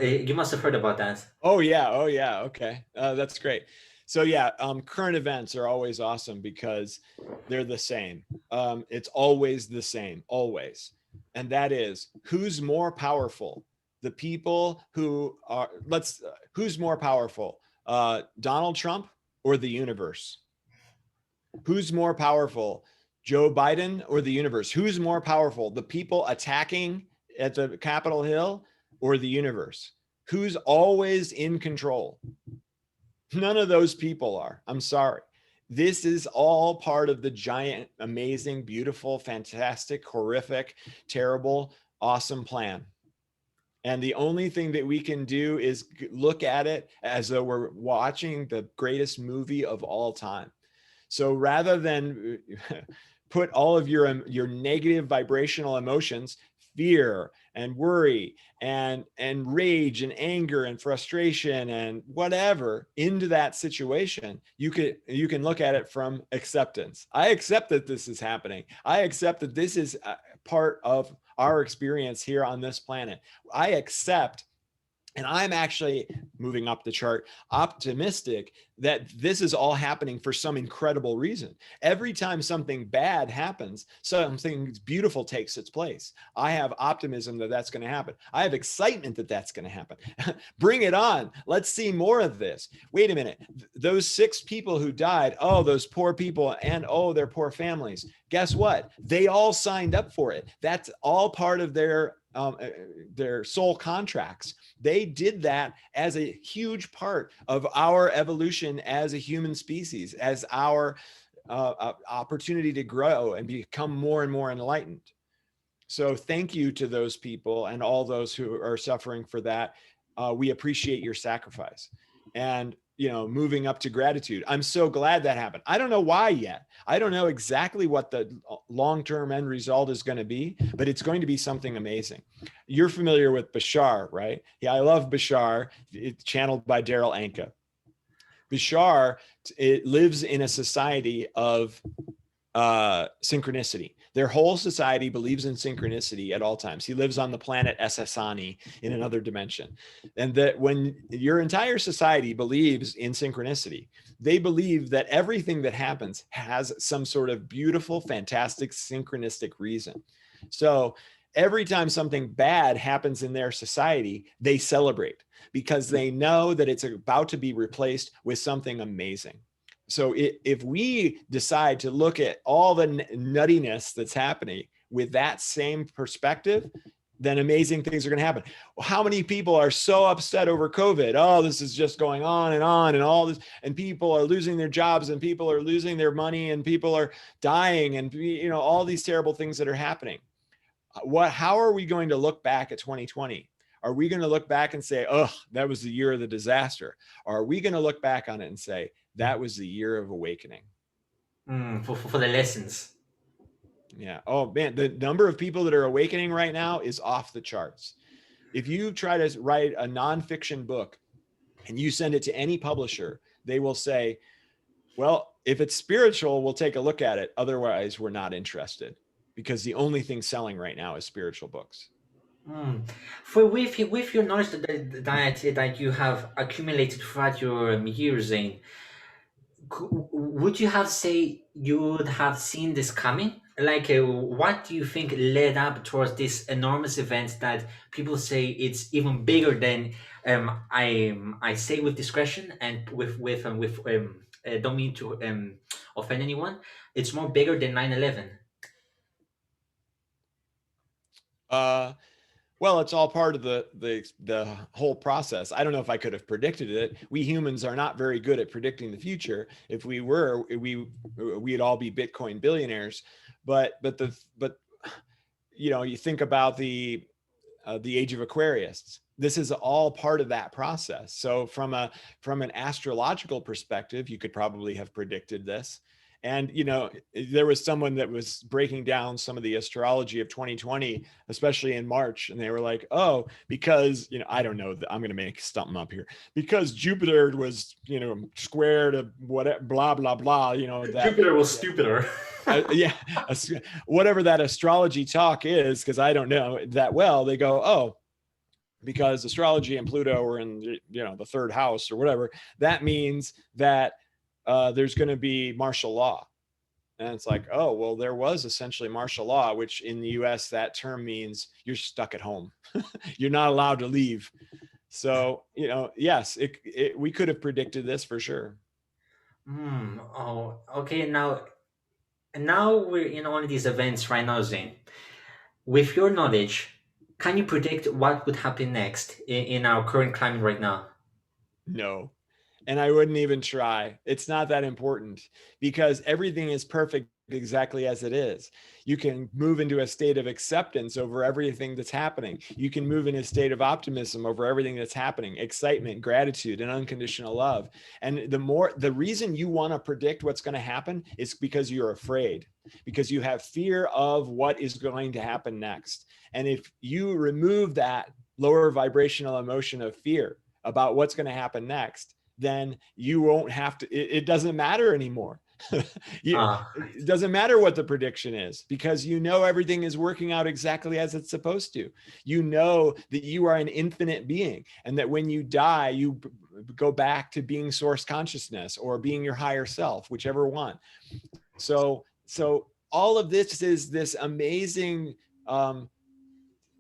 you must have heard about that. Oh yeah, oh yeah. Okay, that's great. So yeah, current events are always awesome because they're the same. It's always the same, always, and that is who's more powerful. The people who are who's more powerful, Donald Trump or the universe? Who's more powerful, Joe Biden or the universe? Who's more powerful, the people attacking at the Capitol Hill or the universe? Who's always in control? None of those people are. I'm sorry. This is all part of the giant, amazing, beautiful, fantastic, horrific, terrible, awesome plan. And the only thing that we can do is look at it as though we're watching the greatest movie of all time. So rather than put all of your negative vibrational emotions, fear and worry and rage and anger and frustration and whatever into that situation, you can look at it from acceptance. I accept that this is happening. I accept that this is part of our experience here on this planet. I accept, and I'm actually moving up the chart, optimistic that this is all happening for some incredible reason. Every time something bad happens, something beautiful takes its place. I have optimism that that's going to happen. I have excitement that that's going to happen. Bring it on. Let's see more of this. Wait a minute. Those 6 people who died, oh, those poor people, and oh, their poor families. Guess what? They all signed up for it. That's all part of their soul contracts. They did that as a huge part of our evolution as a human species, as our opportunity to grow and become more and more enlightened. So thank you to those people and all those who are suffering for that. We appreciate your sacrifice. And moving up to gratitude. I'm so glad that happened. I don't know why yet. I don't know exactly what the long-term end result is going to be, but it's going to be something amazing. You're familiar with Bashar, right? Yeah, I love Bashar. It's channeled by Daryl Anka. Bashar, it lives in a society of synchronicity. Their whole society believes in synchronicity at all times. He lives on the planet Ssani in another dimension. And that when your entire society believes in synchronicity, they believe that everything that happens has some sort of beautiful, fantastic, synchronistic reason. So every time something bad happens in their society, they celebrate because they know that it's about to be replaced with something amazing. So if we decide to look at all the nuttiness that's happening with that same perspective, then amazing things are going to happen. How many people are so upset over COVID? Oh, this is just going on and all this, and people are losing their jobs, and people are losing their money, and people are dying, and all these terrible things that are happening. How are we going to look back at 2020? Are we going to look back and say, oh, that was the year of the disaster? Or are we going to look back on it and say, that was the year of awakening? For the lessons. Yeah. Oh, man, the number of people that are awakening right now is off the charts. If you try to write a nonfiction book and you send it to any publisher, they will say, well, if it's spiritual, we'll take a look at it. Otherwise, we're not interested, because the only thing selling right now is spiritual books. For with your knowledge that you have accumulated throughout your years, Xane, would you have say you would have seen this coming? Like, what do you think led up towards this enormous event that people say it's even bigger than? I say with discretion and don't mean to offend anyone. It's more bigger than 9/11. Well, it's all part of the whole process. I don't know if I could have predicted it. We humans are not very good at predicting the future. If we were, we'd all be Bitcoin billionaires. But you think about the age of Aquarius. This is all part of that process. So from an astrological perspective, you could probably have predicted this. And there was someone that was breaking down some of the astrology of 2020, especially in March, and they were like, "Oh, because I don't know, I'm going to make something up here, because Jupiter was square to whatever, blah blah blah." That Jupiter was stupider. yeah, whatever that astrology talk is, because I don't know that well. They go, "Oh, because astrology and Pluto are in the third house or whatever, that means that there's going to be martial law." And it's like, oh, well, there was essentially martial law, which in the US, that term means you're stuck at home. You're not allowed to leave. So, yes, we could have predicted this for sure. Oh, okay. Now we're in one of these events right now, Xane. With your knowledge, can you predict what would happen next in our current climate right now? No. And I wouldn't even try. It's not that important, because everything is perfect exactly as it is. You can move into a state of acceptance over everything that's happening. You can move in a state of optimism over everything that's happening, excitement, gratitude, and unconditional love. And the reason you want to predict what's going to happen is because you're afraid, because you have fear of what is going to happen next. And if you remove that lower vibrational emotion of fear about what's going to happen next, then you won't have to, it doesn't matter anymore. It doesn't matter what the prediction is, because everything is working out exactly as it's supposed to. You know that you are an infinite being, and that when you die, you go back to being source consciousness or being your higher self, whichever one. So all of this is this amazing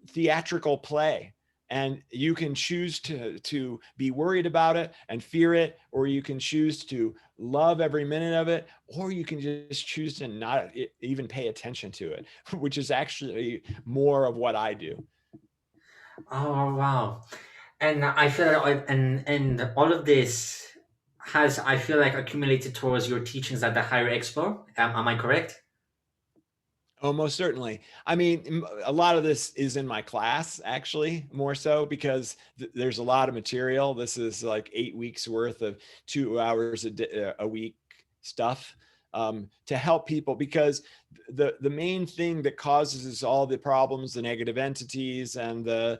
theatrical play. And you can choose to be worried about it and fear it, or you can choose to love every minute of it, or you can just choose to not even pay attention to it, which is actually more of what I do. Oh wow! And I feel like, and all of this has, I feel like, accumulated towards your teachings at the Higher Expo. Am I correct? Oh, most certainly. I mean, a lot of this is in my class, actually, more so because there's a lot of material. This is like 8 weeks worth of 2 hours a week stuff. to help people, because the main thing that causes all the problems, the negative entities and the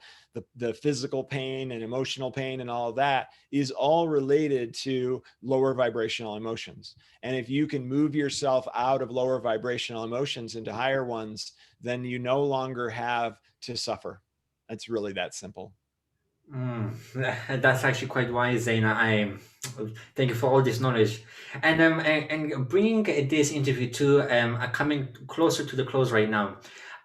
physical pain and emotional pain and all of that, is all related to lower vibrational emotions. And if you can move yourself out of lower vibrational emotions into higher ones, then you no longer have to suffer. It's really that simple. Mm, that's actually quite wise, Zaina. I thank you for all this knowledge, and bringing this interview to coming closer to the close right now.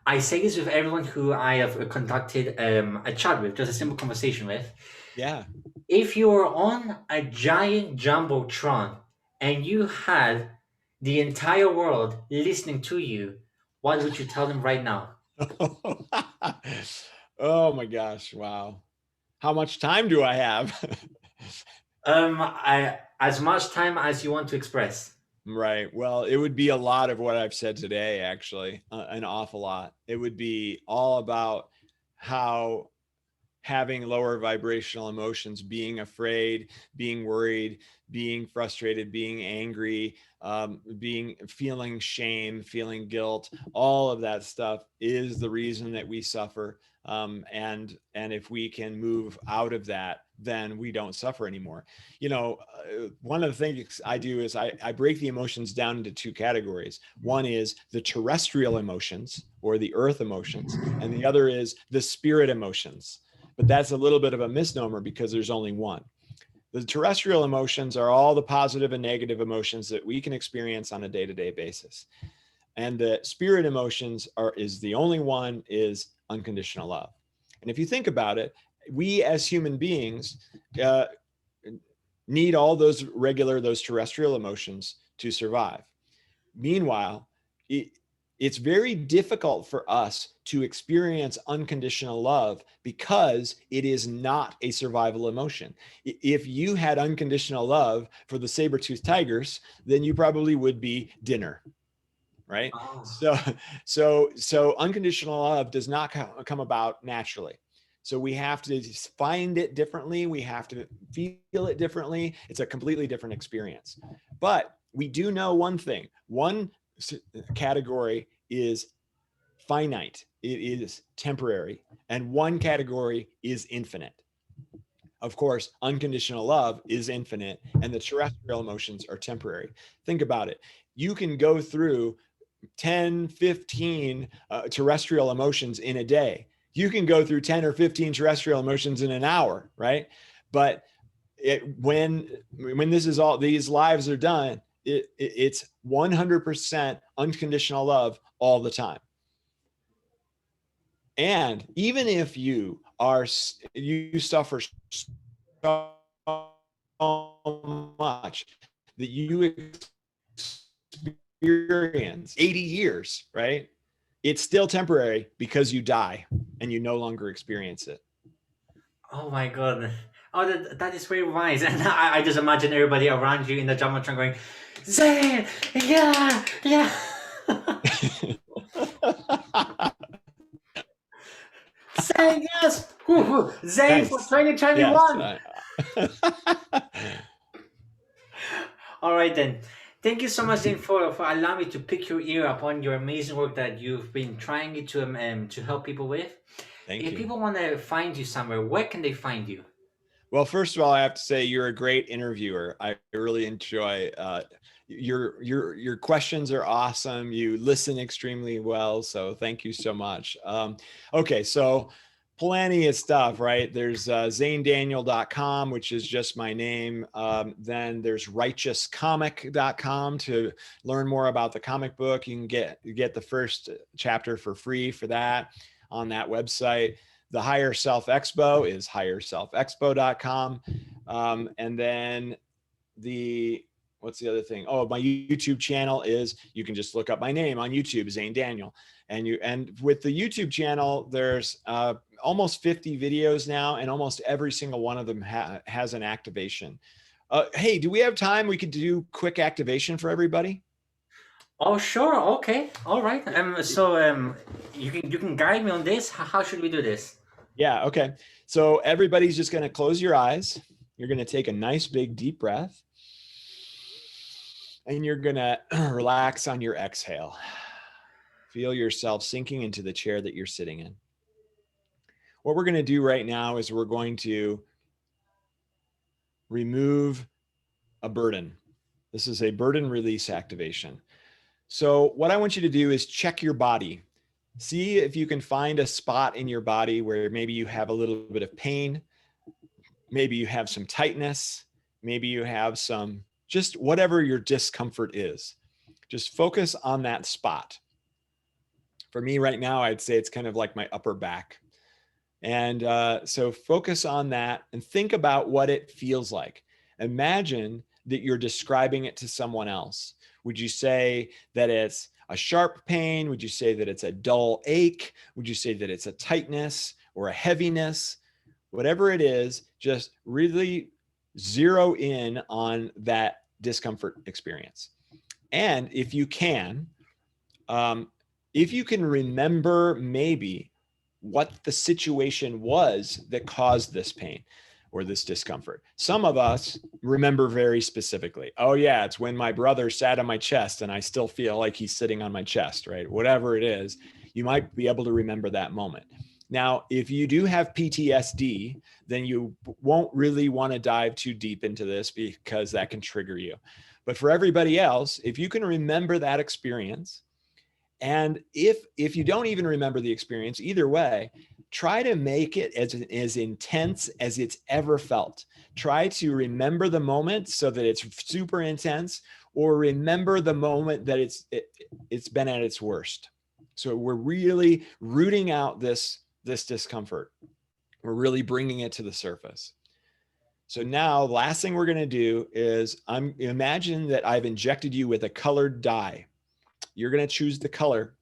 I say this with everyone who I have conducted a chat with, just a simple conversation with. Yeah. If you were on a giant jumbotron and you had the entire world listening to you, what would you tell them right now? Oh my gosh. Wow. How much time do I have? As much time as you want to express. Right. Well, it would be a lot of what I've said today, actually, an awful lot. It would be all about how having lower vibrational emotions, being afraid, being worried, being frustrated, being angry, feeling shame, feeling guilt, all of that stuff is the reason that we suffer. And if we can move out of that, then we don't suffer anymore. One of the things I do is I break the emotions down into two categories. One is the terrestrial emotions, or the earth emotions, and the other is the spirit emotions. But that's a little bit of a misnomer because there's only one. The terrestrial emotions are all the positive and negative emotions that we can experience on a day-to-day basis. And the spirit emotions is the only one, is unconditional love. And if you think about it, we as human beings need all those terrestrial emotions to survive. Meanwhile, it's very difficult for us to experience unconditional love because it is not a survival emotion. If you had unconditional love for the saber-toothed tigers, then you probably would be dinner, right? Oh. So unconditional love does not come about naturally. So we have to find it differently. We have to feel it differently. It's a completely different experience. But we do know one thing. One category is finite. It is temporary. And one category is infinite. Of course, unconditional love is infinite, and the terrestrial emotions are temporary. Think about it. You can go through 10, 15 terrestrial emotions in a day. You can go through 10 or 15 terrestrial emotions in an hour, right? But when this is all, these lives are done, it's 100% unconditional love all the time. And even if you suffer so much that you experience 80 years, right? It's still temporary because you die and you no longer experience it. Oh my god. Oh, that is very wise. And I just imagine everybody around you in the Jumbotron going, Zane, yeah, yeah. Zane, yes. Woo-hoo. Zane for Nice. Yes. 2021. All right then. Thank you so much, Zane, for allowing me to pick your ear upon your amazing work that you've been trying to help people with. Thank If you. people want to find you somewhere, where can they find you? Well, first of all, I have to say you're a great interviewer. I really enjoy your questions are awesome. You listen extremely well, so thank you so much. Okay, so plenty of stuff, right? There's xanedaniel.com, which is just my name. Then there's righteouscomic.com to learn more about the comic book. You can get the first chapter for free for that on that website. The Higher Self Expo is higherselfexpo.com. And then what's the other thing? Oh, my YouTube channel is, you can just look up my name on YouTube, Xane Daniel. And with the YouTube channel, there's almost 50 videos now, and almost every single one of them has an activation. Hey, do we have time? We could do quick activation for everybody. Oh, sure. Okay. All right. So you can guide me on this. How should we do this? Yeah. Okay. So everybody's just going to close your eyes. You're going to take a nice big deep breath. And you're going to relax on your exhale. Feel yourself sinking into the chair that you're sitting in. What we're going to do right now is we're going to remove a burden. This is a burden release activation. So what I want you to do is check your body. See if you can find a spot in your body where maybe you have a little bit of pain. Maybe you have some tightness. Maybe you have some, just whatever your discomfort is. Just focus on that spot. For me right now, I'd say it's kind of like my upper back. And so focus on that and think about what it feels like. Imagine that you're describing it to someone else. Would you say that it's a sharp pain? Would you say that it's a dull ache? Would you say that it's a tightness or a heaviness? Whatever it is, just really zero in on that discomfort experience. And if you can remember maybe what the situation was that caused this pain or this discomfort. Some of us remember very specifically. Oh yeah, it's when my brother sat on my chest and I still feel like he's sitting on my chest, right? Whatever it is, you might be able to remember that moment. Now, if you do have PTSD, then you won't really want to dive too deep into this because that can trigger you. But for everybody else, if you can remember that experience, and if you don't even remember the experience, either way, try to make it as intense as it's ever felt. Try to remember the moment so that it's super intense, or remember the moment that it's been at its worst. So we're really rooting out this discomfort. We're really bringing it to the surface. So now, last thing we're going to do is imagine that I've injected you with a colored dye. You're going to choose the color,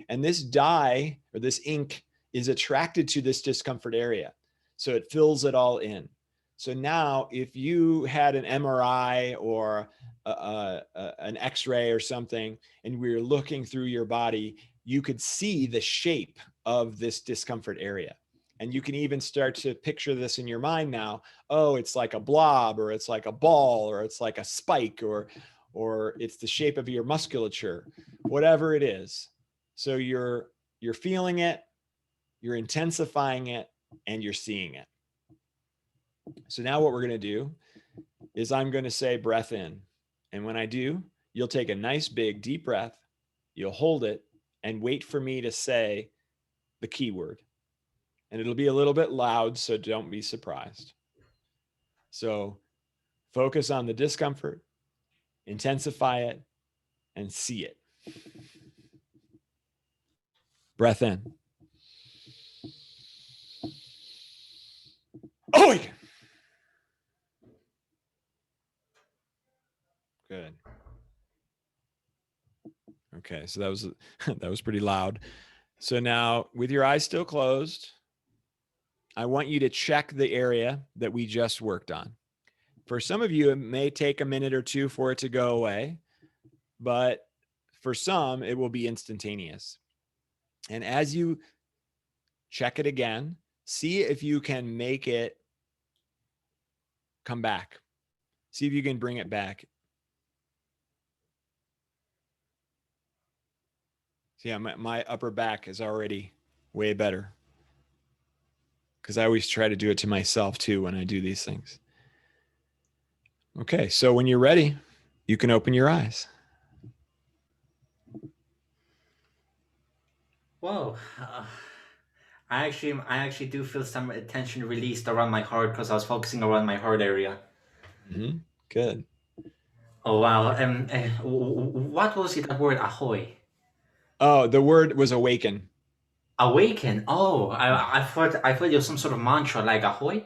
and this dye or this ink is attracted to this discomfort area. So it fills it all in. So now if you had an MRI or an X-ray or something, and we were looking through your body, you could see the shape of this discomfort area. And you can even start to picture this in your mind now. Oh, it's like a blob, or it's like a ball, or it's like a spike, or it's the shape of your musculature, whatever it is. So you're feeling it, you're intensifying it, and you're seeing it. So now what we're going to do is I'm going to say breath in. And when I do, you'll take a nice big deep breath, you'll hold it, and wait for me to say the keyword. And it'll be a little bit loud, so don't be surprised. So focus on the discomfort, intensify it, and see it. Breath in. Oh, good. Okay, so that was pretty loud. So now, with your eyes still closed, I want you to check the area that we just worked on. For some of you, it may take a minute or two for it to go away, but for some, it will be instantaneous. And as you check it again, see if you can make it come back. See if you can bring it back. So yeah, my upper back is already way better, because I always try to do it to myself too when I do these things. Okay, so when you're ready, you can open your eyes. Whoa. I actually do feel some tension released around my heart because I was focusing around my heart area. Mm-hmm. Good. Oh wow. What was it? That word ahoy. Oh, the word was awaken. Awaken. Oh, I thought it was some sort of mantra like ahoy.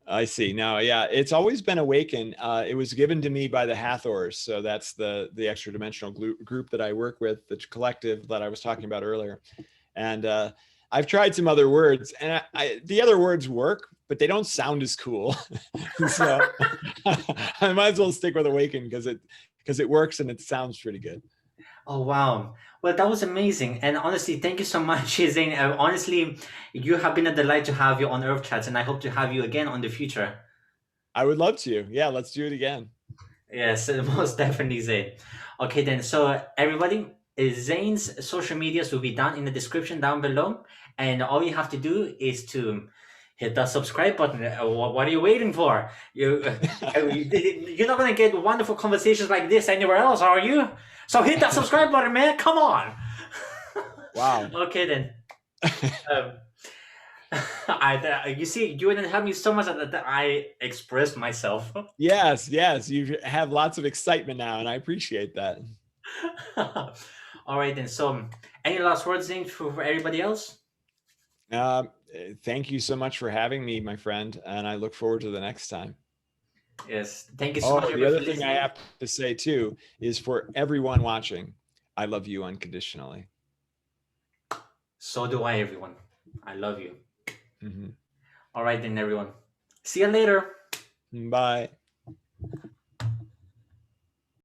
I see. No, yeah, it's always been awaken. It was given to me by the Hathors. So that's the extra dimensional group that I work with, the collective that I was talking about earlier. And I've tried some other words, and the other words work, but they don't sound as cool. So I might as well stick with awaken because it works and it sounds pretty good. Oh wow. Well, that was amazing. And honestly, thank you so much, Xane. Honestly, you have been a delight to have you on Earth Chats, and I hope to have you again on the future. I would love to. Yeah, let's do it again. Yes, most definitely Zane. Okay, then, so everybody, Zane's social medias will be down in the description down below, and all you have to do is to hit the subscribe button. What are you waiting for? You're not gonna get wonderful conversations like this anywhere else, are you? So hit that subscribe button, man. Come on. Wow. Okay, then. Um, you see, you didn't help me so much that I expressed myself. Yes, yes. You have lots of excitement now, and I appreciate that. All right, then. So, any last words, Zane, for everybody else? Thank you so much for having me, my friend, and I look forward to the next time. Yes. Thank you so much, Oh, the everybody, other for thing I listening. have to say too is for everyone watching, I love you unconditionally. So do I, everyone. I love you. Mhm. All right, then, everyone. See you later. Bye.